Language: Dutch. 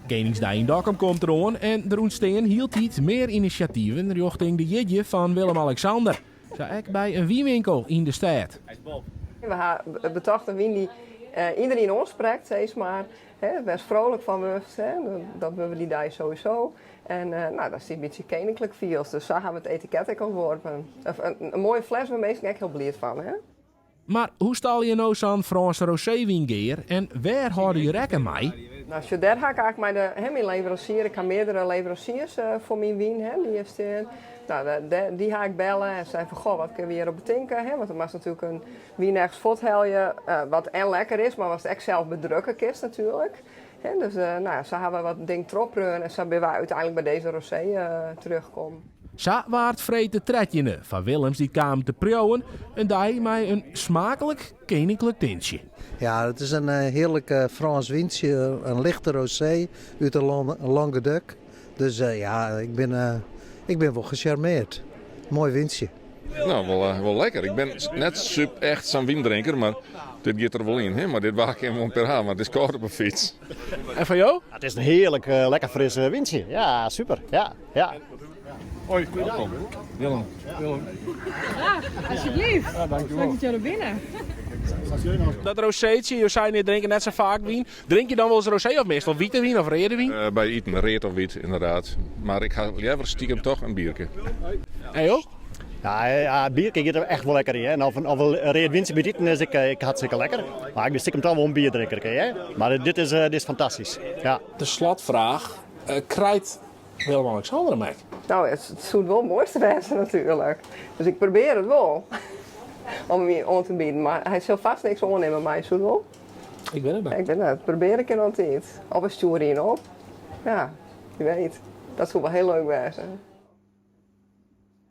Koningsdag in Dokkum komt eraan en er ontstaan hieltijd meer initiatieven richting de jidje van Willem-Alexander. Zo ook bij een wienwinkel in de stad. We betochten wien die iedereen aanspreekt, steeds maar. Best vrolijk van we, dat we die daar sowieso. En dat is een beetje koninklijk viels, dus zo gaan we het etiket ook ontworpen. Een mooie fles, waar mensen echt heel blij van. Hè? Maar hoe stal je nou zo'n Franse roséwingeer en waar houden je rekken mee? Nou, daar ga ik eigenlijk met mijn leverancier. Ik heb meerdere leveranciers voor mijn wien. Die is die ga ik bellen en zeggen van, goh, wat kun je hierop betinken? Want er mag natuurlijk een wien ergens fothelje, wat en lekker is, maar wat het echt zelf bedrukken is natuurlijk. Dus zo hebben we wat ding troprun en zo zijn we uiteindelijk bij deze rosé terugkomen. Zo waard vreten tredje van Willems die kwamen te prouwen en die met een smakelijk koninklijk tintje. Ja, het is een heerlijk Frans windje, een lichte rosé uit de Languedoc. Dus ik ben wel gecharmeerd. Mooi windje. Nou, wel lekker. Ik ben net echt zo'n wiendrinker, maar dit gaat er wel in. Hè? Maar dit waag ik hem per haar, maar het is koud op een fiets. En van jou? Het is een heerlijk, lekker fris windje. Ja, super. Ja. Hoi, welkom. Willem. Ja, alsjeblieft. Ja, dankjewel. Mag ik jou naar binnen? Dat roséetje, je zei niet drinken net zo vaak wien. Drink je dan wel eens rosé of meestal witte wien of rode wien? Bij eten, reet of wit inderdaad. Maar ik ga liever stiekem toch een biertje. En joh? Ja, bier gaat er echt wel lekker in. Hè? En of een reed windje bij eten is ik hartstikke lekker. Maar ik ben stiekem toch wel een bierdrinker. Hè? Maar dit is fantastisch. Ja. De slotvraag. Krijgt Willem-Alexander mee? Nou, het zou wel het mooiste wezen natuurlijk. Dus ik probeer het wel. Om hem aan te bieden. Maar hij zal vast niks ondernemen, maar hij zou wel. Ik ben erbij. Ik ben het. Probeer ik in altijd. Of een stoer in op. Ja, je weet. Dat zou wel heel leuk wezen.